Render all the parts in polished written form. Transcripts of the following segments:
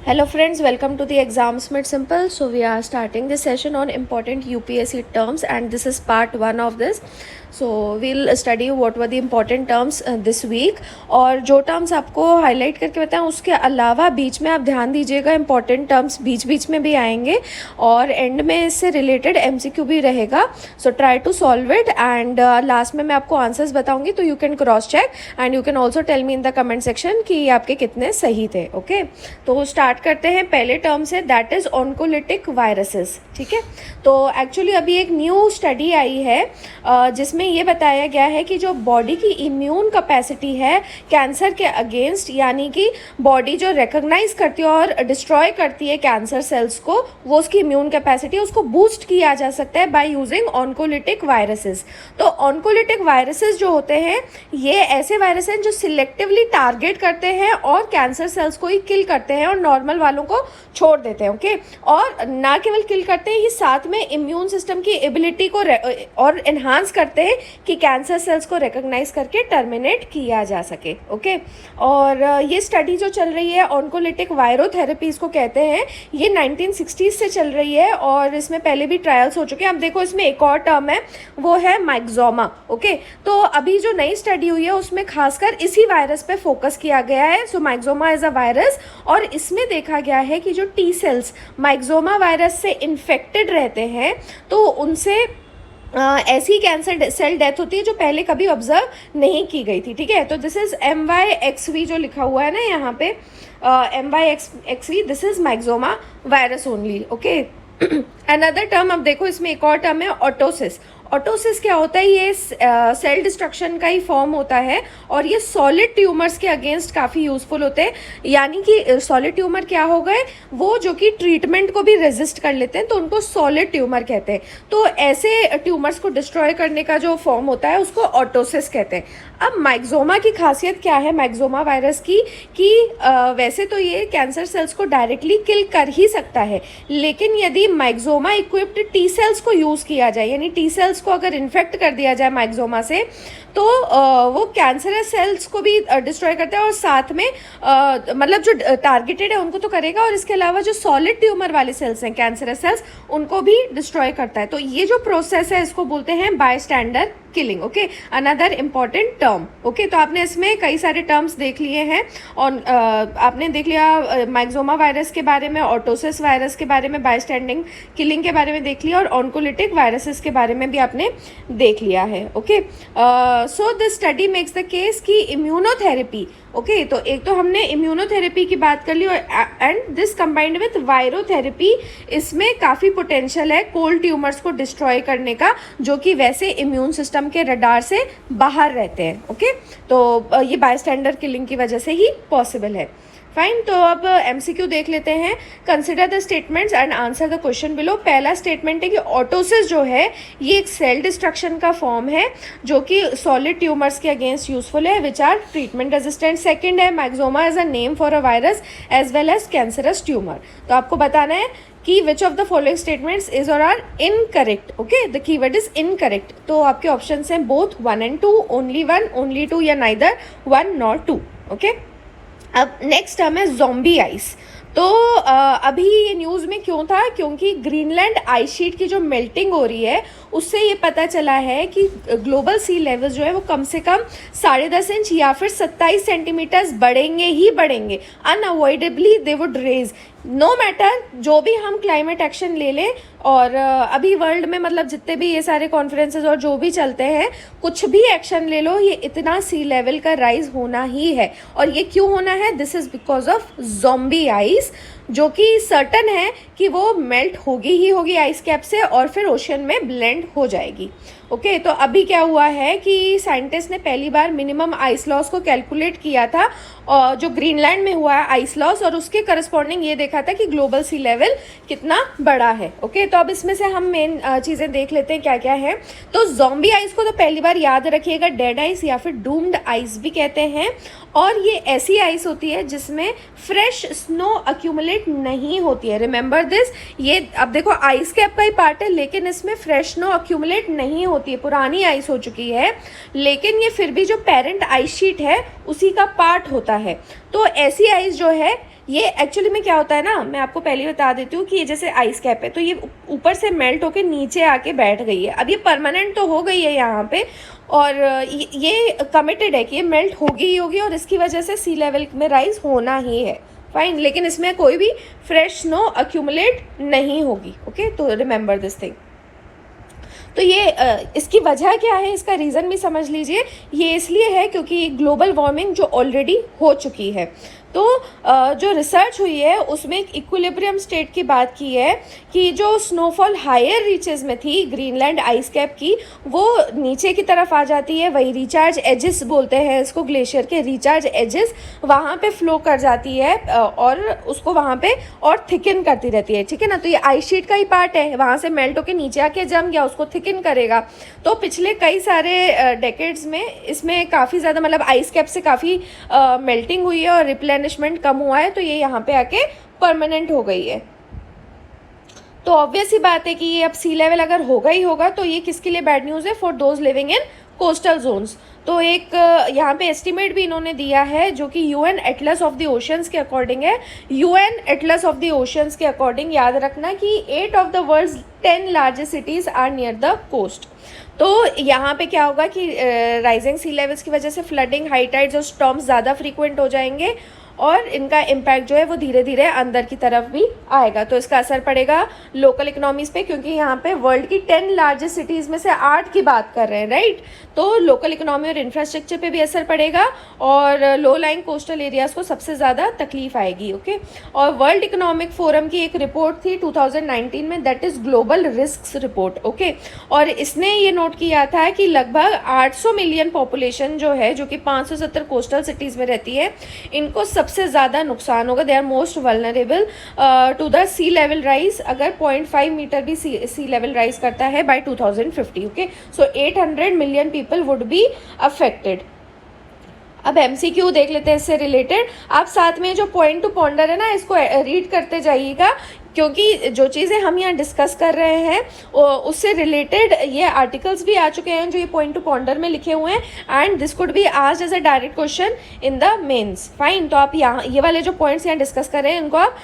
Hello friends, welcome to the Exams Made Simple. So we are starting this session on important UPSC terms and this is part 1 of this. So we'll study what were the important terms this week और जो terms आपको highlight करके बताएं उसके अलावा बीच में आप ध्यान दीजिएगा important terms बीच बीच में भी आएंगे और end में इससे related MCQ भी रहेगा. So try to solve it and last में मैं आपको answers बताऊंगी तो you can cross check and you can also tell me in the comment section कि आपके कितने सही थे. Okay? तो स्टार्ट करते हैं. पहले term say that is ऑन्कोलिटिक viruses. ठीक है, तो एक्चुअली अभी एक न्यू स्टडी आई है जिसमें ये बताया गया है कि जो बॉडी की इम्यून कैपेसिटी है कैंसर के अगेंस्ट, यानी कि बॉडी जो रिकॉग्नाइज करती है और डिस्ट्रॉय करती है कैंसर सेल्स को, वो उसकी इम्यून कैपेसिटी उसको बूस्ट किया जा सकता है बाय यूजिंग ऑन्कोलिटिक वायरसेस. तो ऑन्कोलिटिक वायरसेस जो होते हैं ये ऐसे वायरस हैं जो सिलेक्टिवली टारगेट करते हैं और कैंसर सेल्स को ही किल करते हैं और नॉर्मल वालों को छोड़ देते हैं. ओके, और ना केवल किल करते हैं, ये साथ में इम्यून सिस्टम की एबिलिटी को और एनहांस करते हैं कि कैंसर सेल्स को रिकॉग्नाइज करके टर्मिनेट किया जा सके. ओके, और ये स्टडी जो चल रही है ऑन्कोलिटिक वायरोथेरेपी इसको कहते हैं, ये 1960s से चल रही है और इसमें पहले भी ट्रायल्स हो चुके हैं. अब देखो इसमें एक और टर्म है, वो है माइक्सोमा. ओके, तो अभी जो नई स्टडी हुई है उसमें खासकर इसी वायरस पे फोकस किया गया है. सो माइक्सोमा इज अ वायरस और इसमें देखा गया है कि जो टी सेल्स माइक्सोमा वायरस से इन्फेक्टेड रहते हैं तो उनसे ऐसी कैंसर सेल डेथ होती है जो पहले कभी ऑब्जर्व नहीं की गई थी. ठीक है, तो दिस इज MYXV जो लिखा हुआ है ना यहाँ पे, MYXV, this is myxoma virus only. Okay, another term, अब देखो इसमें एक और टर्म है ऑटोसिस. ऑटोसिस क्या होता है? ये सेल डिस्ट्रक्शन का ही फॉर्म होता है और ये सॉलिड ट्यूमर्स के अगेंस्ट काफ़ी यूजफुल होते हैं. यानी कि सॉलिड ट्यूमर क्या हो गए, वो जो कि ट्रीटमेंट को भी रेजिस्ट कर लेते हैं तो उनको सॉलिड ट्यूमर कहते हैं. तो ऐसे ट्यूमर्स को डिस्ट्रॉय करने का जो फॉर्म होता है उसको ऑटोसिस कहते हैं. अब माइक्सोमा की खासियत क्या है माइक्सोमा वायरस की, कि वैसे तो ये कैंसर सेल्स को डायरेक्टली किल कर ही सकता है, लेकिन यदि माइक्सोमा इक्विप्ड टी सेल्स को यूज़ किया जाए, यानी टी सेल्स को अगर इन्फेक्ट कर दिया जाए माइक्सोमा से, तो वो कैंसरस सेल्स को भी डिस्ट्रॉय करता है और साथ में मतलब जो टारगेटेड है उनको तो करेगा और इसके अलावा जो सॉलिड ट्यूमर वाले सेल्स हैं कैंसरस सेल्स उनको भी डिस्ट्रॉय करता है. तो ये जो प्रोसेस है इसको बोलते हैं bystander killing. Okay, another important term. Okay, तो आपने इसमें कई सारे टर्म्स देख लिए हैं और आपने देख लिया माइक्सोमा वायरस के बारे में, ऑटोसिस वायरस के बारे में, बायस्टैंडिंग किलिंग के बारे में देख लिया और ऑन्कोलिटिक वायरसेस के बारे में भी आपने देख लिया है. Okay, so this study makes the case कि इम्यूनोथेरेपी. ओके, तो एक तो हमने इम्यूनोथेरेपी की बात कर ली और एंड दिस कंबाइंड विथ वायरोथेरेपी, इसमें काफ़ी पोटेंशियल है कोल्ड ट्यूमर्स को डिस्ट्रॉय करने का जो कि वैसे इम्यून सिस्टम के रडार से बाहर रहते हैं. ओके, तो ये बायस्टैंडर किलिंग की वजह से ही पॉसिबल है. फाइन, तो अब MCQ देख लेते हैं. Consider the statements and answer the question below. पहला स्टेटमेंट है कि ऑटोसिस जो है ये एक सेल डिस्ट्रक्शन का फॉर्म है जो कि सॉलिड ट्यूमर्स के अगेंस्ट यूजफुल है which are treatment resistant. Second है myxoma is a name for a virus as well as cancerous tumour. तो आपको बताना है कि which of the following statements is और are incorrect. Okay, the keyword is incorrect. तो आपके ऑप्शन हैं बोथ 1 and 2, ओनली 1, ओनली 2 या नाइदर 1 nor 2. ओके, अब नेक्स्ट टर्म है ज़ॉम्बी आइस. तो अभी ये न्यूज़ में क्यों था, क्योंकि ग्रीनलैंड आइस शीट की जो मेल्टिंग हो रही है उससे ये पता चला है कि ग्लोबल सी लेवल जो है वो कम से कम 10.5 इंच या फिर 27 सेंटीमीटर्स बढ़ेंगे ही बढ़ेंगे. Unavoidably they would raise, no matter जो भी हम क्लाइमेट एक्शन ले लें. और अभी वर्ल्ड में मतलब जितने भी ये सारे कॉन्फ्रेंसेस और जो भी चलते हैं, कुछ भी एक्शन ले लो, ये इतना सी लेवल का राइज होना ही है. और ये क्यों होना है? This is because of zombie ice, जो कि सर्टन है कि वो मेल्ट होगी ही होगी आइस कैप से और फिर ओशन में ब्लेंड हो जाएगी. ओके, तो अभी क्या हुआ है कि साइंटिस्ट ने पहली बार मिनिमम आइस लॉस को कैलकुलेट किया था और जो ग्रीनलैंड में हुआ है आइस लॉस, और उसके करस्पॉन्डिंग ये देखा था कि ग्लोबल सी लेवल कितना बड़ा है. ओके, तो अब इसमें से हम मेन चीज़ें देख लेते हैं क्या क्या है. तो ज़ॉम्बी आइस को तो पहली बार याद रखिएगा डेड आइस या फिर डूम्ड आइस भी कहते हैं. और ये ऐसी आइस होती है जिसमें फ्रेश स्नो अक्यूमुलेट नहीं होती है. रिमेंबर दिस, ये अब देखो आइस कैप का ही पार्ट है लेकिन इसमें फ्रेश स्नो अक्यूमुलेट नहीं होती है, पुरानी आइस हो चुकी है, लेकिन ये फिर भी जो पेरेंट आइस शीट है उसी का पार्ट होता है. तो ऐसी आइस जो है ये एक्चुअली में क्या होता है ना, मैं आपको पहले बता देती हूँ कि ये जैसे आइस कैप है, तो ये ऊपर से मेल्ट होके नीचे आके बैठ गई है। अब ये परमानेंट तो हो गई है यहाँ पे, और ये कमिटेड है कि ये मेल्ट होगी ही होगी, और इसकी वजह से सी लेवल में राइज होना ही है, फाइन। लेकिन इसमें कोई भी फ्रेश स्नो अक्यूमुलेट नहीं होगी, ओके। तो रिमेंबर दिस थिंग। तो ये इसकी वजह क्या है, इसका रीज़न भी समझ लीजिए। ये इसलिए है क्योंकि ग्लोबल वार्मिंग जो ऑलरेडी हो चुकी है, तो जो रिसर्च हुई है उसमें एक इक्विलिब्रियम स्टेट की बात की है कि जो स्नोफॉल हायर रीचेस में थी ग्रीनलैंड आइस कैप की, वो नीचे की तरफ आ जाती है। वही रिचार्ज एजेस बोलते हैं इसको, ग्लेशियर के रिचार्ज एजेस वहाँ पे फ्लो कर जाती है और उसको वहाँ पे और थिकन करती रहती है, ठीक है ना। तो ये आइस शीट का ही पार्ट है, वहाँ से मेल्ट होके नीचे आके जम गया, उसको थिकन करेगा। तो पिछले कई सारे डेकेड्स में इसमें काफ़ी ज़्यादा मतलब आइस कैप से काफ़ी मेल्टिंग हुई है और रिप्लेनिशमेंट कम हुआ है, तो ये यहाँ पे आके परमानेंट हो गई है। तो ऑब्वियस ही बात है कि ये अब सी लेवल अगर होगा ही होगा, तो ये किसके लिए बैड न्यूज़ है, for those living in coastal zones. तो एक यहाँ पे एस्टिमेट भी इन्होंने दिया है जो कि UN atlas of the oceans के अकॉर्डिंग है। UN atlas of the oceans के अकॉर्डिंग याद रखना कि 8 of the world's 10 largest cities are near the coast. तो यहाँ पे क्या होगा कि राइजिंग सी लेवल्स की वजह से फ्लडिंग, हाई टाइड्स और स्टॉर्म्स ज़्यादा फ्रीक्वेंट हो जाएंगे, और इनका इम्पैक्ट जो है वो धीरे धीरे अंदर की तरफ भी आएगा। तो इसका असर पड़ेगा लोकल इकोनॉमीज़ पे, क्योंकि यहाँ पे वर्ल्ड की 10 लार्जेस्ट सिटीज़ में से 8 की बात कर रहे हैं, राइट। तो लोकल इकोनॉमी और इंफ्रास्ट्रक्चर पे भी असर पड़ेगा, और लो लाइंग कोस्टल एरियाज़ को सबसे ज़्यादा तकलीफ आएगी, ओके। और वर्ल्ड इकोनॉमिक फोरम की एक रिपोर्ट थी 2019 में, that is global risks report, okay. और इसने ये नोट किया था कि लगभग 800 मिलियन पॉपुलेशन जो है, जो कि 570 कोस्टल सिटीज़ में रहती है, इनको सबसे ज़्यादा नुकसान होगा। They are most vulnerable to the sea level rise, अगर 0.5 मीटर भी सी लेवल राइज करता है by 2050, okay. So 800 million people would be affected. अब MCQ देख लेते हैं इससे रिलेटेड। आप साथ में जो पॉइंट टू पॉन्डर है ना, इसको रीड करते जाइएगा, क्योंकि जो चीज़ें हम यहाँ डिस्कस कर रहे हैं उससे रिलेटेड ये आर्टिकल्स भी आ चुके हैं जो ये पॉइंट टू पॉन्डर में लिखे हुए हैं, and this could be asked as a direct question in the mains, fine. तो आप यहाँ ये वाले जो पॉइंट्स यहाँ डिस्कस कर रहे हैं इनको आप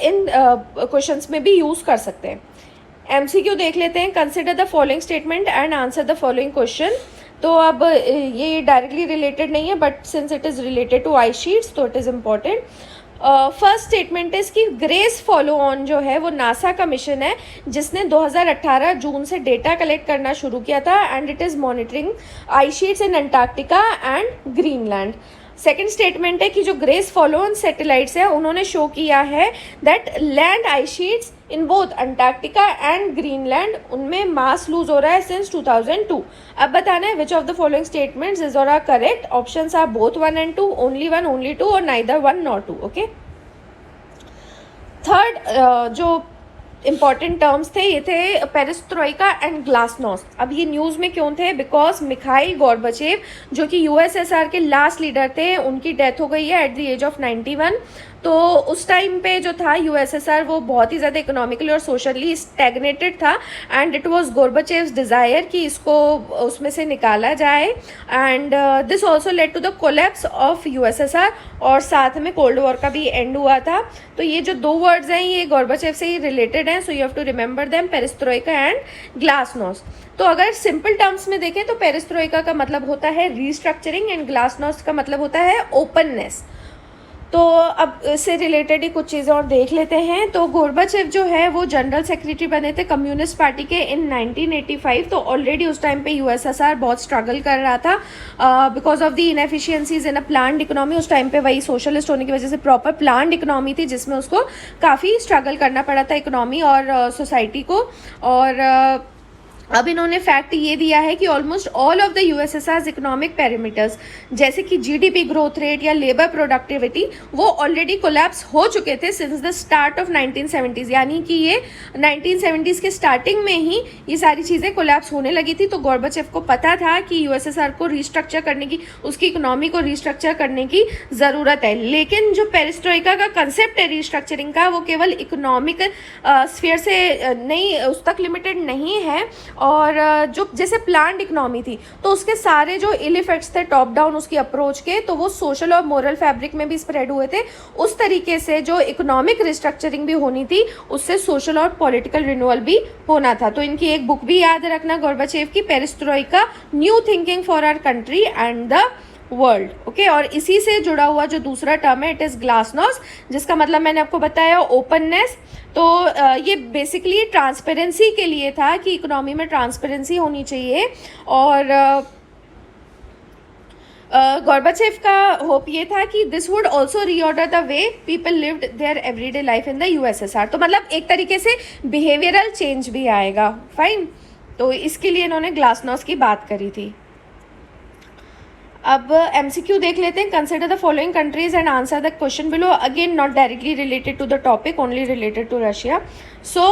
इन क्वेश्चंस में भी यूज़ कर सकते हैं। MCQ देख लेते हैं। Consider the following statement and answer the following question. तो अब ये डायरेक्टली रिलेटेड नहीं है, but since it is related to ice sheets तो it is important. First statement is कि ग्रेस फॉलो ऑन जो है वो नासा का मिशन है, जिसने 2018 जून से डेटा कलेक्ट करना शुरू किया था, and it is monitoring ice sheets in Antarctica and Greenland. Second statement है कि जो ग्रेस फॉलो ऑन सैटेलाइट्स है उन्होंने शो किया है that land ice sheets in both Antarctica and Greenland, उनमें मास लूज हो रहा है सिंस 2002। अब बताना है which of the following statements is और are correct. Options are both 1 and 2, only 1, only 2, और नाइदर 1 नॉर 2, ओके। थर्ड जो इंपॉर्टेंट टर्म्स थे ये थे पेरिस्ट्रोइका एंड ग्लासनोस्ट। अब ये न्यूज़ में क्यों थे, बिकॉज मिखाइल गोर्बाचेव जो कि USSR के लास्ट लीडर थे, उनकी डेथ हो गई है एट द एज ऑफ 91। तो उस टाइम पे जो था USSR वो बहुत ही ज़्यादा इकोनॉमिकली और सोशली स्टैग्नेटेड था, and it was Gorbachev's desire कि इसको उसमें से निकाला जाए, and this also led to the collapse of USSR, और साथ में कोल्ड वॉर का भी एंड हुआ था। तो ये जो दो वर्ड्स हैं ये गोर्बाचेव से ही रिलेटेड हैं, so you have to remember them, perestroika and glasnost. तो अगर सिंपल टर्म्स में देखें तो पेरिस्ट्रोइका का मतलब होता है रीस्ट्रक्चरिंग, एंड ग्लासनोस्ट का मतलब होता है ओपननेस। तो अब इससे रिलेटेड ही कुछ चीज़ें और देख लेते हैं। तो गोर्बाचेव जो है वो जनरल सेक्रेटरी बने थे कम्युनिस्ट पार्टी के इन 1985। तो ऑलरेडी उस टाइम पे USSR बहुत स्ट्रगल कर रहा था because of the inefficiencies in a planned economy. उस टाइम पे वही सोशलिस्ट होने की वजह से प्रॉपर प्लान्ड इकोनॉमी थी, जिसमें उसको काफ़ी स्ट्रगल करना पड़ा था इकोनॉमी और सोसाइटी को। और अब इन्होंने फैक्ट ये दिया है कि almost all of the USSR's economic parameters, जैसे कि GDP ग्रोथ रेट या लेबर प्रोडक्टिविटी, वो ऑलरेडी कोलैप्स हो चुके थे since the start of 1970s। यानी कि ये 1970s के स्टार्टिंग में ही ये सारी चीज़ें कोलैप्स होने लगी थी। तो गोर्बाचेव को पता था कि USSR को रीस्ट्रक्चर करने की, उसकी इकोनॉमी को रीस्ट्रक्चर करने की ज़रूरत है। लेकिन जो पेरिस्ट्रोइका का कंसेप्ट है रीस्ट्रक्चरिंग का, वो केवल इकोनॉमिक स्फीयर से नहीं, उस तक लिमिटेड नहीं है, और जो जैसे प्लान्ड इकोनॉमी थी तो उसके सारे जो इल इफेक्ट्स थे टॉप डाउन उसकी अप्रोच के, तो वो सोशल और मोरल फैब्रिक में भी स्प्रेड हुए थे। उस तरीके से जो इकोनॉमिक रिस्ट्रक्चरिंग भी होनी थी उससे सोशल और पॉलिटिकल रिन्यूअल भी होना था। तो इनकी एक बुक भी याद रखना, गोर्बाचेव की, perestroika, new thinking for our country and the world. Okay, और इसी से जुड़ा हुआ जो दूसरा टर्म है इट इज़ ग्लासनॉस, जिसका मतलब मैंने आपको बताया ओपननेस। तो ये बेसिकली ट्रांसपेरेंसी के लिए था कि इकोनॉमी में ट्रांसपेरेंसी होनी चाहिए। और गोर्बाचेव का होप ये था कि this would also reorder the way people lived there everyday life in the USSR. तो मतलब एक तरीके से बिहेवियरल चेंज भी आएगा। फाइन, तो इसके लिए इन्होंने ग्लासनॉस की बात करी थी। अब MCQ देख लेते हैं। Consider the following countries and answer the question below. Again not directly related to the topic, only related to Russia. So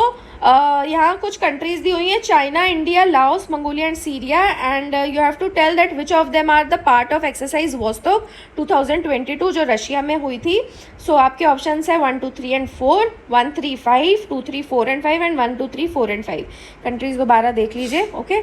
यहाँ कुछ कंट्रीज दी हुई हैं, China, India, Laos, Mongolia and Syria, and you have to tell that which of them are the part of exercise Vostok 2022 जो Russia में हुई थी। सो आपके ऑप्शन है 1, 2, 3 and 4, 1, 3, 5, 2, 3, 4 and 5 and 1, 2, 3, 4 and 5। Countries दोबारा देख लीजिए। ओके,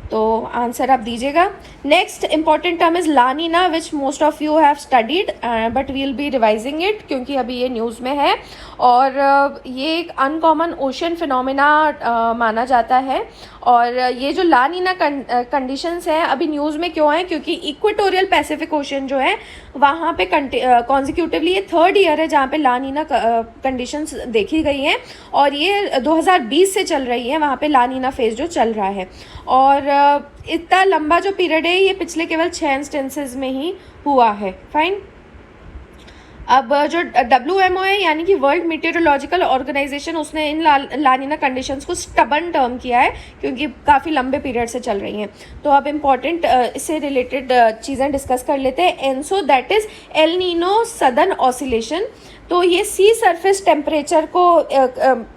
तो आंसर आप दीजिएगा। Next important term is La Nina which most of you have studied but we will be revising it क्योंकि अभी ये न्यूज़ में है। और ये एक अनकॉमन ओशन फिनोमिना माना जाता है। और ये जो ला नीना कंडीशंस हैं अभी न्यूज़ में क्यों हैं, क्योंकि इक्वेटोरियल पैसिफिक ओशन जो है वहाँ पे कॉन्जिक्यूटिवली ये थर्ड ईयर है जहाँ पे ला नीना कंडीशंस देखी गई हैं। और ये 2020 से चल रही है वहाँ पे ला नीना फेज जो चल रहा है। और इतना लंबा जो पीरियड है ये पिछले केवल 6 इंस्टेंसेस में ही हुआ है। फाइन, अब जो WMO है यानी कि वर्ल्ड मीटेरोलॉजिकल ऑर्गेनाइजेशन, उसने इन ला नीना कंडीशंस को स्टबन टर्म किया है क्योंकि काफ़ी लंबे पीरियड से चल रही हैं। तो अब इम्पॉर्टेंट इससे रिलेटेड चीज़ें डिस्कस कर लेते हैं। ENSO that is El Nino southern oscillation. तो ये सी सरफेस टेम्परेचर को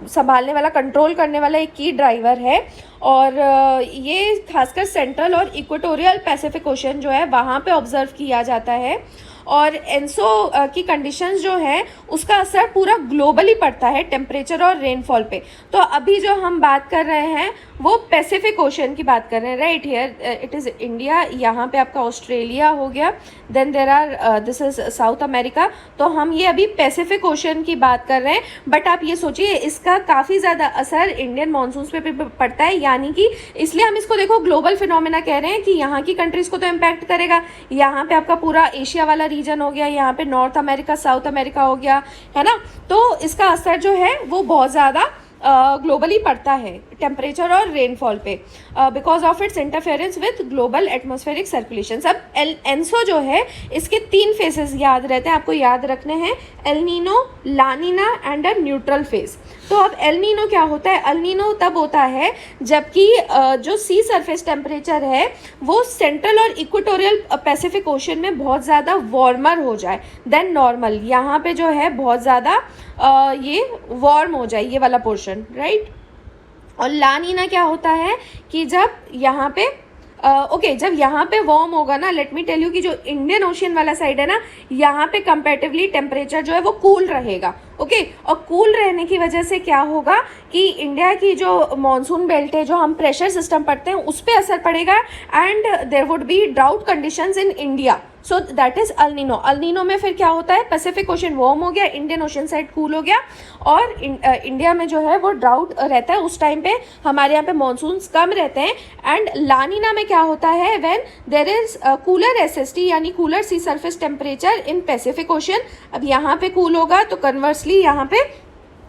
संभालने वाला, कंट्रोल करने वाला एक की ड्राइवर है। और ये खासकर सेंट्रल और इक्वेटोरियल पैसिफिक ओशन जो है वहाँ पे ऑब्जर्व किया जाता है। और एनसो की कंडीशंस जो हैं उसका असर पूरा ग्लोबली पड़ता है टेम्परेचर और रेनफॉल पे। तो अभी जो हम बात कर रहे हैं वो पैसिफिक ओशन की बात कर रहे हैं। Right here it is India, यहाँ पे आपका ऑस्ट्रेलिया हो गया, then there are this is South America. तो हम ये अभी पैसिफिक ओशन की बात कर रहे हैं। बट आप ये सोचिए इसका काफ़ी ज़्यादा असर इंडियन मानसून्स पे पड़ता है, यानी कि इसलिए हम इसको देखो ग्लोबल फिनोमेना कह रहे हैं कि यहाँ की कंट्रीज़ को तो इम्पैक्ट करेगा। यहाँ पे आपका पूरा एशिया वाला रीजन हो गया, यहाँ पे नॉर्थ अमेरिका, साउथ अमेरिका हो गया, है ना। तो इसका असर जो है वो बहुत ज़्यादा ग्लोबली पड़ता है टेम्परेचर और रेनफॉल पे because of its interference with global atmospheric circulation. अब एनसो जो है इसके 3 फेजेस याद रहते हैं, आपको याद रखने हैं, El Nino, La Nina and a neutral phase. तो अब एल नीनो क्या होता है? एल नीनो तब होता है जबकि जो सी सरफेस टेम्परेचर है वो सेंट्रल और इक्वेटोरियल पैसिफिक ओशन में बहुत ज़्यादा वार्मर हो जाए देन नॉर्मल। यहाँ पे जो है बहुत ज़्यादा ये वार्म हो जाए, ये वाला पोर्शन, राइट। और ला नीना क्या होता है कि जब यहाँ पे जब यहाँ पे वार्म होगा ना, लेट मी टेल यू कि जो इंडियन ओशियन वाला साइड है ना, यहाँ पे कंपैरेटिवली टेम्परेचर जो है वो कूल रहेगा। ओके, और कूल रहने की वजह से क्या होगा कि इंडिया की जो मॉनसून बेल्ट है, जो हम प्रेशर सिस्टम पढ़ते हैं, उस पर असर पड़ेगा and there would be drought conditions in India. So that is El Nino. El Nino में फिर क्या होता है, पैसिफिक ओशन वार्म हो गया, इंडियन ओशन साइड कूल हो गया और इंडिया में जो है वो ड्राउट रहता है। उस टाइम पे हमारे यहाँ पे मॉनसून्स कम रहते हैं। एंड ला नीना में क्या होता है, when there is cooler SST यानी cooler sea surface temperature in Pacific Ocean. अब यहाँ पे कूल होगा तो कन्वर्सली यहाँ पे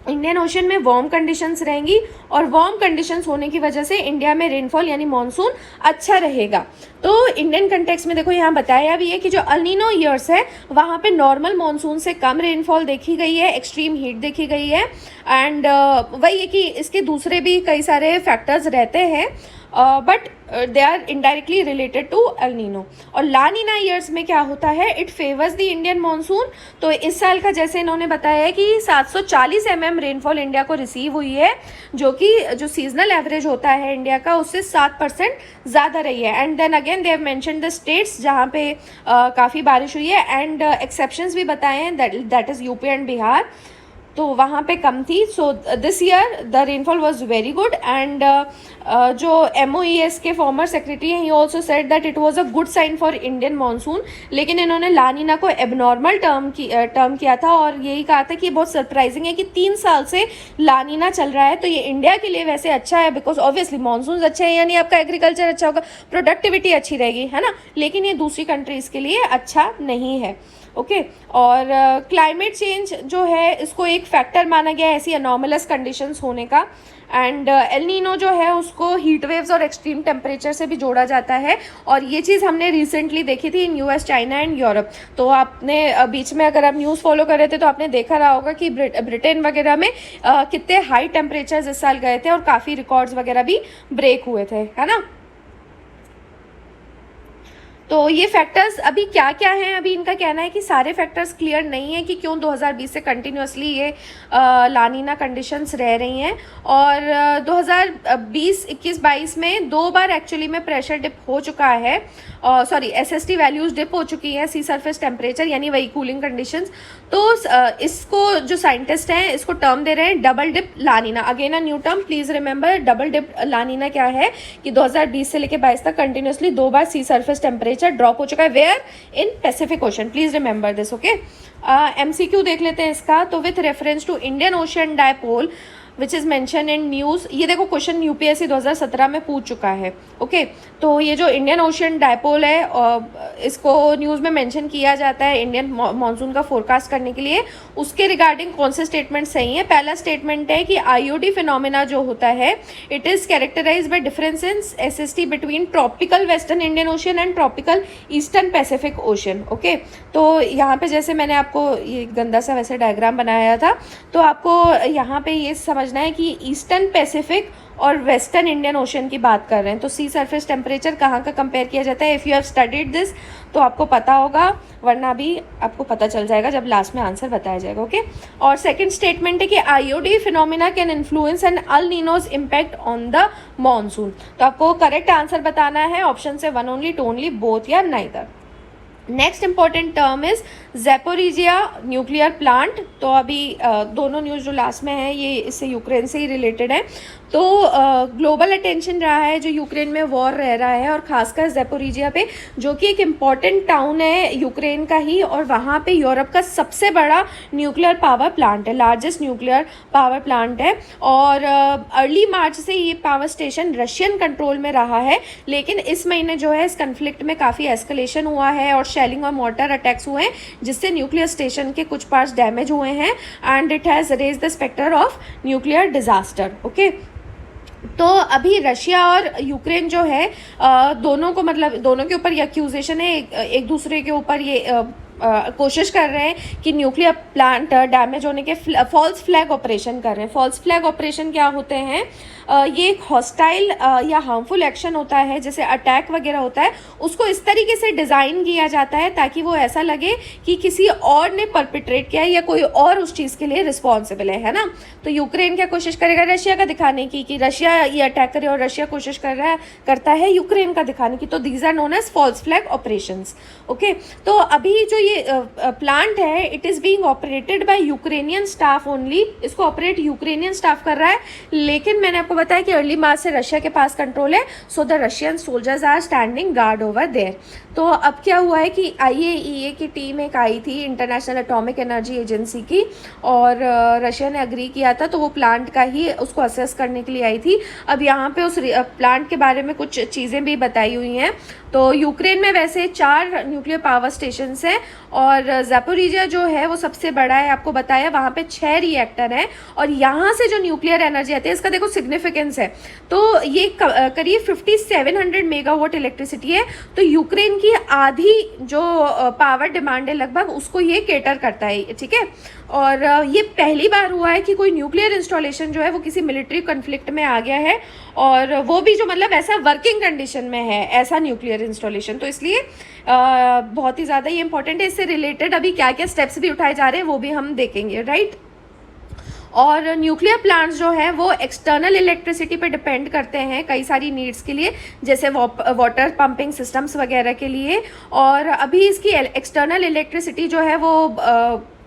इंडियन ओशन में वार्म कंडीशंस रहेंगी और वार्म कंडीशंस होने की वजह से इंडिया में रेनफॉल यानी मॉनसून अच्छा रहेगा। तो इंडियन कंटेक्स्ट में देखो यहाँ बताया भी है कि जो अल नीनो ईयर्स है वहाँ पे नॉर्मल मॉनसून से कम रेनफॉल देखी गई है, एक्सट्रीम हीट देखी गई है। एंड वही है कि इसके दूसरे भी कई सारे फैक्टर्स रहते हैं but they are indirectly related to El Nino. और ला नीना ईयर्स में क्या होता है, it favours the Indian monsoon. तो इस साल का जैसे इन्होंने बताया है कि 740 mm रेनफॉल इंडिया को रिसीव हुई है, जो कि जो सीजनल एवरेज होता है इंडिया का उससे 7% ज़्यादा रही है। And then again they have mentioned the states जहाँ पे काफ़ी बारिश हुई है एंड एक्सेप्शंस भी बताए हैं, that is UP and Bihar. तो वहाँ पे कम थी. So this year the rainfall was very good. And जो MOES के फॉर्मर सेक्रेटरी हैं, he also said that it was a good sign for Indian monsoon. लेकिन इन्होंने लानीना को एबनॉर्मल टर्म किया था और यही कहा था कि ये बहुत सरप्राइजिंग है कि 3 साल से लानीना चल रहा है. तो ये इंडिया के लिए वैसे अच्छा है, बिकॉज ऑब्वियसली मानसून अच्छे हैं यानी आपका एग्रीकल्चर अच्छा होगा, प्रोडक्टिविटी अच्छी रहेगी, है ना. लेकिन ये दूसरी कंट्रीज़ के लिए अच्छा नहीं है. ओके. और क्लाइमेट चेंज जो है इसको एक फैक्टर माना गया है ऐसी अनॉमलस कंडीशंस होने का. एंड एल नीनो जो है उसको हीट वेव्स और एक्सट्रीम टेम्परेचर से भी जोड़ा जाता है. और ये चीज़ हमने रिसेंटली देखी थी इन US, चाइना एंड यूरोप. तो आपने बीच में अगर आप न्यूज़ फॉलो कर रहे थे तो आपने देखा रहा होगा कि ब्रिटेन वगैरह में कितने हाई टेम्परेचर्स इस साल गए थे और काफ़ी रिकॉर्ड्स वगैरह भी ब्रेक हुए थे, है ना. तो ये फैक्टर्स अभी क्या क्या हैं, अभी इनका कहना है कि सारे फैक्टर्स क्लियर नहीं है कि क्यों 2020 से कंटिन्यूसली ये लानीना कंडीशंस रह रही हैं. और 2020, 21, 22 में 2 बार एक्चुअली में प्रेशर डिप हो चुका है. सॉरी, SST वैल्यूज डिप हो चुकी हैं, सी सरफेस टेम्परेचर यानी वही कूलिंग कंडीशंस. तो इसको जो साइंटिस्ट हैं इसको टर्म दे रहे हैं double dip La Nina. Again a new term, please remember double dip La Nina क्या है कि 2020 से लेकर 22 तक कंटिन्यूसली 2 बार सी सरफेस टेम्परेचर ड्रॉप हो चुका है. Where? In Pacific Ocean. Please remember this. Okay. MCQ देख लेते हैं इसका. तो with reference to Indian Ocean dipole which is mention in news. ये देखो क्वेश्चन UPSC 2017 में पूछ चुका है. ओके. तो ये जो इंडियन ओशन डायपोल है इसको न्यूज़ में मेंशन किया जाता है इंडियन मानसून का फोरकास्ट करने के लिए. उसके रिगार्डिंग कौन से स्टेटमेंट सही है? पहला स्टेटमेंट है कि IOD फिनोमिना जो होता है it is characterize by difference in SST between tropical western Indian Ocean and tropical eastern Pacific Ocean. Okay. तो यहाँ पे जैसे मैंने आपको ये गंदा सा वैसे डायग्राम बनाया था, तो आपको यहाँ पे ये समझना है कि ईस्टर्न पैसिफिक और वेस्टर्न इंडियन ओशन की बात कर रहे हैं. तो सी सरफेस टेम्परेचर कहाँ का कंपेयर किया जाता है? If you have studied this तो आपको पता होगा, वरना भी आपको पता चल जाएगा जब लास्ट में आंसर बताया जाएगा. ओके. और सेकंड स्टेटमेंट है कि IOD phenomena can influence an El Nino's impact on the monsoon. तो आपको करेक्ट आंसर बताना है ऑप्शन से 1 ओनली, 2 ओनली, बोथ या neither. Next important term is Zaporizhzhia nuclear plant. तो अभी दोनों न्यूज़ जो लास्ट में है ये इससे यूक्रेन से ही रिलेटेड है. तो ग्लोबल अटेंशन रहा है जो यूक्रेन में वॉर रह रहा है और खासकर ज़ैपोरिजिया पे, जो कि एक इम्पॉर्टेंट टाउन है यूक्रेन का ही, और वहाँ पे यूरोप का सबसे बड़ा न्यूक्लियर पावर प्लांट है, लार्जेस्ट न्यूक्लियर पावर प्लांट है. और अर्ली मार्च से ये पावर स्टेशन रशियन कंट्रोल में रहा है. लेकिन इस महीने जो है इस कन्फ्लिक्ट में काफ़ी एस्केलेशन हुआ है और शेलिंग और मॉर्टर अटैक्स हुए हैं जिससे न्यूक्लियर स्टेशन के कुछ पार्ट्स डैमेज हुए हैं. And it has raise the spectre of nuclear disaster. Okay. तो अभी रशिया और यूक्रेन जो है दोनों को, मतलब दोनों के ऊपर ये एक्यूजेशन है, एक दूसरे के ऊपर ये कोशिश कर रहे हैं कि न्यूक्लियर प्लांट डैमेज होने के फॉल्स फ्लैग ऑपरेशन कर रहे हैं. फॉल्स फ्लैग ऑपरेशन क्या होते हैं? ये एक हॉस्टाइल या हार्मफुल एक्शन होता है, जैसे अटैक वगैरह होता है, उसको इस तरीके से डिज़ाइन किया जाता है ताकि वो ऐसा लगे कि किसी और ने परपिट्रेट किया है या कोई और उस चीज़ के लिए रिस्पॉन्सिबल है ना. तो यूक्रेन क्या कोशिश करेगा? रशिया का दिखाने की कि रशिया ये अटैक करे, और रशिया कोशिश करता है यूक्रेन का दिखाने की. तो these are known as false flag operations. Okay. तो अभी जो ये प्लांट है it is being operated by Ukrainian staff only. इसको ऑपरेट यूक्रेनियन स्टाफ कर रहा है, लेकिन मैंने आपको बताया कि अर्ली मार्च से रशिया के पास कंट्रोल है. So the Russian soldiers are standing guard over there. तो अब क्या हुआ है कि IAEA की टीम एक आई थी, इंटरनेशनल एटॉमिक एनर्जी एजेंसी की, और रशिया ने अग्री किया था, तो वो प्लांट का ही उसको असेस करने के लिए आई थी. अब यहाँ पे उस प्लांट के बारे में कुछ चीज़ें भी बताई हुई हैं. तो यूक्रेन में वैसे 4 न्यूक्लियर पावर स्टेशंस हैं और ज़ैपोरिजिया जो है वो सबसे बड़ा है, आपको बताया. वहाँ पे 6 रिएक्टर हैं और यहाँ से जो न्यूक्लियर एनर्जी आती है इसका देखो सिग्निफिकेंस है. तो ये करीब 5700 मेगावाट इलेक्ट्रिसिटी है. तो यूक्रेन की आधी जो पावर डिमांड है लगभग उसको ये केटर करता है. ठीक है. और ये पहली बार हुआ है कि कोई न्यूक्लियर इंस्टॉलेशन जो है वो किसी मिलिट्री कन्फ्लिक्ट में आ गया है, और वो भी जो मतलब ऐसा वर्किंग कंडीशन में है, ऐसा न्यूक्लियर इंस्टॉलेशन. तो इसलिए बहुत ही ज़्यादा ये इंपॉर्टेंट है. इससे रिलेटेड अभी क्या क्या स्टेप्स भी उठाए जा रहे हैं वो भी हम देखेंगे. राइट. और न्यूक्लियर प्लांट्स जो हैं वो एक्सटर्नल इलेक्ट्रिसिटी पे डिपेंड करते हैं कई सारी नीड्स के लिए, जैसे वाटर पंपिंग सिस्टम्स वगैरह के लिए. और अभी इसकी एक्सटर्नल इलेक्ट्रिसिटी जो है वो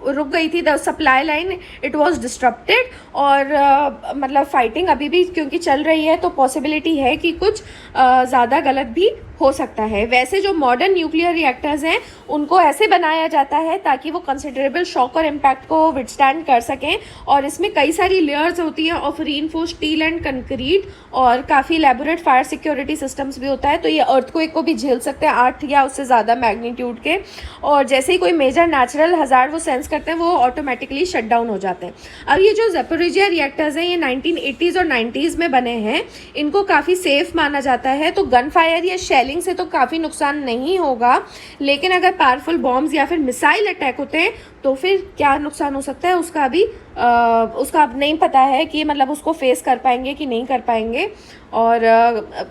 रुक गई थी, the supply line it was disrupted, और मतलब फाइटिंग अभी भी क्योंकि चल रही है, तो पॉसिबिलिटी है कि कुछ ज़्यादा गलत भी हो सकता है। वैसे जो मॉडर्न न्यूक्लियर रिएक्टर्स हैं उनको ऐसे बनाया जाता है ताकि वो कंसिडरेबल शॉक और इम्पैक्ट को विथस्टैंड कर सकें, और इसमें कई सारी लेयर्स होती हैं of reinforced steel and concrete, और काफ़ी एलैबोरेट फायर सिक्योरिटी सिस्टम्स भी होता है। तो ये अर्थक्वेक को भी झेल सकते हैं 8 या उससे ज़्यादा मैग्नीट्यूड के, और जैसे ही कोई मेजर नेचुरल हज़ार्ड वो सेंस करते हैं वो ऑटोमेटिकली शट डाउन हो जाते हैं। अब ये जो ज़ैपोरिजिया रिएक्टर्स हैं ये 1980s और 90s में बने हैं, इनको काफ़ी सेफ माना जाता है। तो गन फायर या शेलिंग से तो काफ़ी नुकसान नहीं होगा, लेकिन अगर पावरफुल बॉम्ब्स या फिर मिसाइल अटैक होते हैं तो फिर क्या नुकसान हो सकता है उसका अब नहीं पता है कि मतलब उसको फेस कर पाएंगे कि नहीं कर पाएंगे। और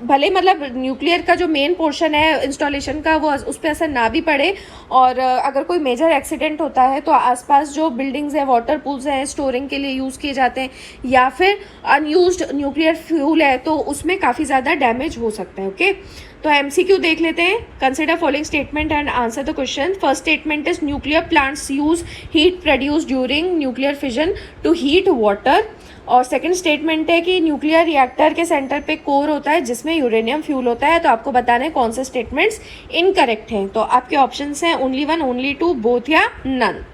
भले मतलब न्यूक्लियर का जो मेन पोर्शन है इंस्टॉलेशन का वो उस पर असर ना भी पड़े, और अगर कोई मेजर एक्सीडेंट होता है तो आसपास जो बिल्डिंग्स हैं, वाटर पूल्स हैं, स्टोरिंग के लिए यूज़ किए जाते हैं, या फिर अनयूज्ड न्यूक्लियर फ्यूल है तो उसमें काफ़ी ज़्यादा डैमेज हो सकता है। ओके, तो MCQ देख लेते हैं। Consider following statement and answer the question. First statement is nuclear plants use heat produce during nuclear fission to heat water, और सेकंड स्टेटमेंट है कि न्यूक्लियर रिएक्टर के सेंटर पे कोर होता है जिसमें यूरेनियम फ्यूल होता है। तो आपको बताना है कौन से स्टेटमेंट्स इनकरेक्ट हैं। तो आपके ऑप्शंस हैं ओनली 1, ओनली 2, बोथ या none.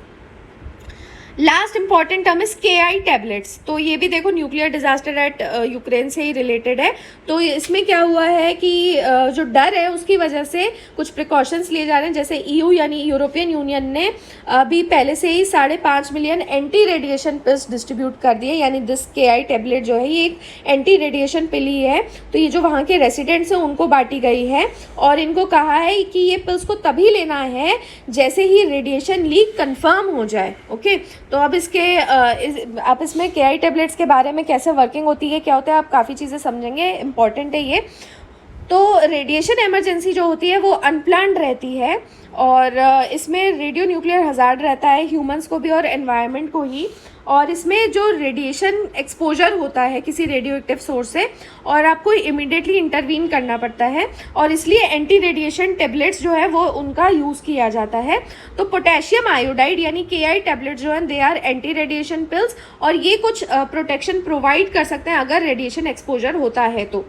Last important term is KI tablets. तो ये भी देखो न्यूक्लियर डिजास्टर एट यूक्रेन से ही रिलेटेड है। तो इसमें क्या हुआ है कि जो डर है उसकी वजह से कुछ प्रिकॉशंस लिए जा रहे हैं, जैसे EU यानी यूरोपियन यूनियन ने अभी पहले से ही 5.5 million anti radiation pills distribute कर दिए, यानी दिस KI टैबलेट जो है ये एक एंटी रेडिएशन पिल ही है। तो ये जो वहाँ के रेसिडेंट्स हैं उनको बांटी गई है, और इनको कहा है कि ये पिल्स को तभी लेना है जैसे ही रेडिएशन लीक कंफर्म हो जाए। ओके, तो अब आप इसमें KI टैबलेट्स के बारे में कैसे वर्किंग होती है, क्या होता है, आप काफ़ी चीज़ें समझेंगे, इंपॉर्टेंट है ये। तो रेडिएशन इमरजेंसी जो होती है वो अनप्लान्ड रहती है, और इसमें रेडियो न्यूक्लियर हज़ार्ड रहता है ह्यूमंस को भी और एनवायरनमेंट को ही, और इसमें जो रेडिएशन एक्सपोजर होता है किसी रेडियो एक्टिव सोर्स से, और आपको इमिडिएटली इंटरवीन करना पड़ता है, और इसलिए एंटी रेडिएशन टेबलेट्स जो है वो उनका यूज़ किया जाता है। तो पोटेशियम आयोडाइड यानी KI टैबलेट जो है they are anti radiation pills, और ये कुछ प्रोटेक्शन प्रोवाइड कर सकते हैं अगर रेडिएशन एक्सपोजर होता है। तो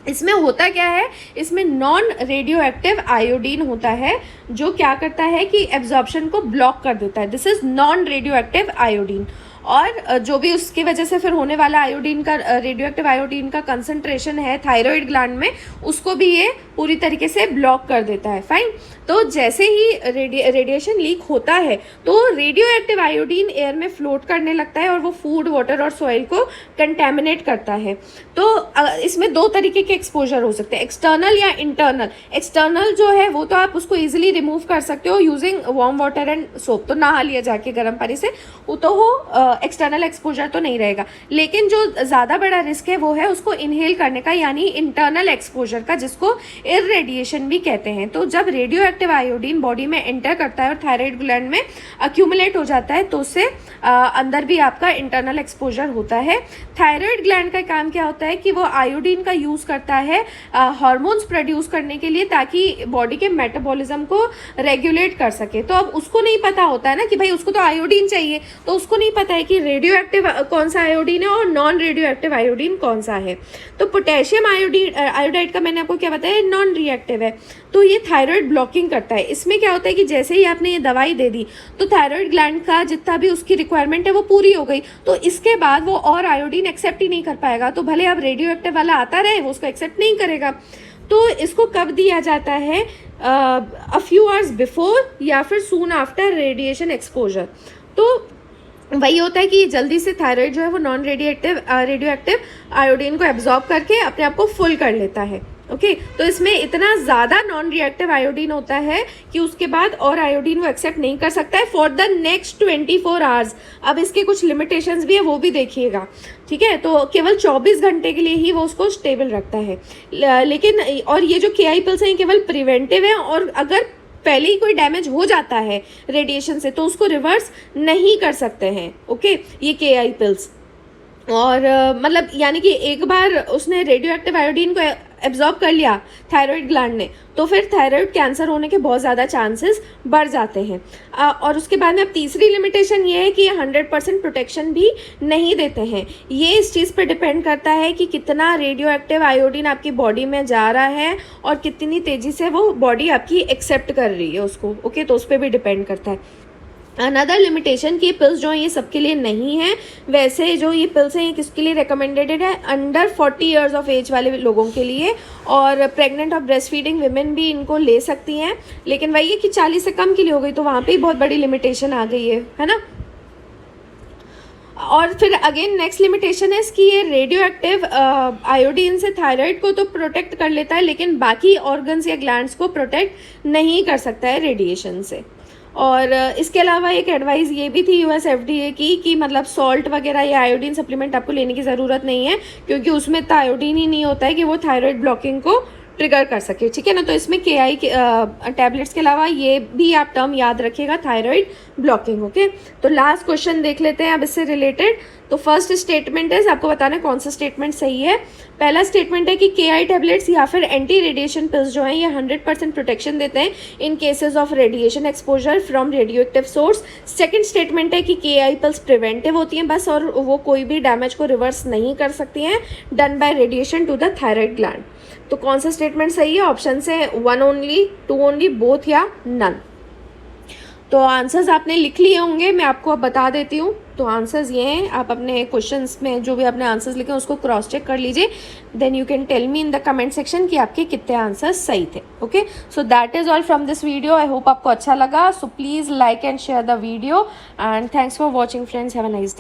इसमें होता क्या है, इसमें नॉन रेडियो एक्टिव आयोडीन होता है जो क्या करता है कि एब्जॉर्प्शन को ब्लॉक कर देता है। This is non radio active iodine, और जो भी उसकी वजह से फिर होने वाला आयोडीन का रेडियो एक्टिव आयोडीन का कंसंट्रेशन है थायराइड ग्लैंड में, उसको भी ये पूरी तरीके से ब्लॉक कर देता है। फाइन, तो जैसे ही रेडिएशन लीक होता है तो रेडियो एक्टिव आयोडीन एयर में फ्लोट करने लगता है, और वो फूड, वाटर और सॉइल को कंटेमिनेट करता है। तो इसमें दो तरीके के एक्सपोजर हो सकते हैं, एक्सटर्नल या इंटरनल। एक्सटर्नल जो है वो तो आप उसको ईजिली रिमूव कर सकते हो using warm water and soap, तो नहा लिया जाके गर्म पानी से, वो तो हो एक्सटर्नल एक्सपोजर तो नहीं रहेगा। लेकिन जो ज़्यादा बड़ा रिस्क है वो है उसको इनहेल करने का, यानी इंटरनल एक्सपोजर का, जिसको इररेडिएशन भी कहते हैं। तो जब रेडियो एक्टिव आयोडीन बॉडी में एंटर करता है और थायराइड ग्लैंड में अक्यूमुलेट हो जाता है तो उससे अंदर भी आपका इंटरनल एक्सपोजर होता है। थायराइड ग्लैंड का काम क्या होता है कि वो आयोडीन का यूज़ करता है हार्मोन्स प्रोड्यूस करने के लिए, ताकि बॉडी के मेटाबॉलिज्म को रेगुलेट कर सके। तो अब उसको नहीं पता होता है ना कि भाई उसको तो आयोडीन चाहिए, तो उसको नहीं पता है कि रेडियो एक्टिव कौन सा आयोडीन है और नॉन रेडियो एक्टिव आयोडीन कौन सा है। तो पोटेशियम आयोडाइड का मैंने आपको क्या बताया, नॉन रिएक्टिव है, तो ये थायराइड ब्लॉकिंग करता है। इसमें क्या होता है कि जैसे ही आपने ये दवाई दे दी तो थायराइड ग्लैंड का जितना भी उसकी रिक्वायरमेंट है वो पूरी हो गई, तो इसके बाद वो और आयोडीन एक्सेप्ट ही नहीं कर पाएगा। तो भले अब रेडियो एक्टिव वाला आता रहे वो उसको एक्सेप्ट नहीं करेगा। तो इसको कब दिया जाता है, अ फ्यू आवर्स बिफोर या फिर सून आफ्टर रेडिएशन एक्सपोजर। तो वही होता है कि जल्दी से थायराइड जो है वो नॉन रेडियो एक्टिव आयोडीन को एब्जॉर्ब करके अपने आप को फुल कर लेता है। ओके, तो इसमें इतना ज़्यादा नॉन रिएक्टिव आयोडीन होता है कि उसके बाद और आयोडीन वो एक्सेप्ट नहीं कर सकता है फॉर द नेक्स्ट 24 आवर्स। अब इसके कुछ लिमिटेशंस भी है, वो भी देखिएगा, ठीक है। तो केवल 24 घंटे के लिए ही वो उसको स्टेबल रखता है। लेकिन और ये जो KI पिल्स हैं केवल प्रिवेंटिव है, और अगर पहले ही कोई डैमेज हो जाता है रेडिएशन से तो उसको रिवर्स नहीं कर सकते हैं। ओके, ये KI पिल्स, और मतलब यानी कि एक बार उसने रेडियो एक्टिव आयोडीन को एब्जॉर्ब कर लिया थायराइड ग्लैंड ने, तो फिर थायराइड कैंसर होने के बहुत ज़्यादा चांसेस बढ़ जाते हैं। और उसके बाद में अब तीसरी लिमिटेशन ये है कि ये 100% प्रोटेक्शन भी नहीं देते हैं। ये इस चीज़ पर डिपेंड करता है कि कितना रेडियो एक्टिव आयोडीन आपकी बॉडी में जा रहा है और कितनी तेज़ी से वो बॉडी आपकी एक्सेप्ट कर रही है उसको। ओके, तो उस पर भी डिपेंड करता है। अनदर लिमिटेशन की पिल्स जो हैं ये सबके लिए नहीं है। वैसे जो ये पिल्स हैं ये किसके लिए रिकमेंडेड है? अंडर 40 ईयर्स ऑफ एज वाले लोगों के लिए, और प्रेग्नेंट और ब्रेस्ट फीडिंग विमेन भी इनको ले सकती हैं। लेकिन वही है कि 40 से कम के लिए हो गई तो वहाँ पे ही बहुत बड़ी लिमिटेशन आ गई है ना। और फिर अगेन नेक्स्ट लिमिटेशन है इसकी, ये रेडियो एक्टिव आयोडीन से थायराइड को तो प्रोटेक्ट कर लेता है लेकिन बाकी ऑर्गन्स या ग्लैंड्स को प्रोटेक्ट नहीं कर सकता है रेडिएशन से। और इसके अलावा एक एडवाइस ये भी थी यूएस एफडीए की कि मतलब सॉल्ट वगैरह या आयोडीन सप्लीमेंट आपको लेने की ज़रूरत नहीं है, क्योंकि उसमें तो आयोडीन ही नहीं होता है कि वो थायराइड ब्लॉकिंग को ट्रिगर कर सके, ठीक है ना। तो इसमें KI टैबलेट्स के अलावा ये भी आप टर्म याद रखिएगा, थायराइड ब्लॉकिंग। ओके, तो लास्ट क्वेश्चन देख लेते हैं अब इससे रिलेटेड। तो फर्स्ट स्टेटमेंट है, आपको बताना है कौन सा स्टेटमेंट सही है। पहला स्टेटमेंट है कि KI टैबलेट्स या फिर एंटी रेडिएशन पिल्स जो हैं ये 100% प्रोटेक्शन देते हैं in cases of radiation exposure from radioactive source. Second statement है कि KI पिल्स प्रिवेंटिव होती हैं बस, और वो कोई भी डैमेज को रिवर्स नहीं कर सकती हैं done by radiation to the thyroid gland. तो कौन सा स्टेटमेंट सही है? ऑप्शन से 1 ओनली, 2 ओनली, बोथ या नन। तो आंसर्स आपने लिख लिए होंगे, मैं आपको अब बता देती हूँ। तो आंसर्स ये हैं, आप अपने क्वेश्चंस में जो भी आपने आंसर्स लिखे उसको क्रॉस चेक कर लीजिए, then you can tell me in the comment section कि आपके कितने आंसर्स सही थे। Okay, so that is all from this video. I hope आपको अच्छा लगा। सो please like and share the video and thanks for watching friends. Have a nice day.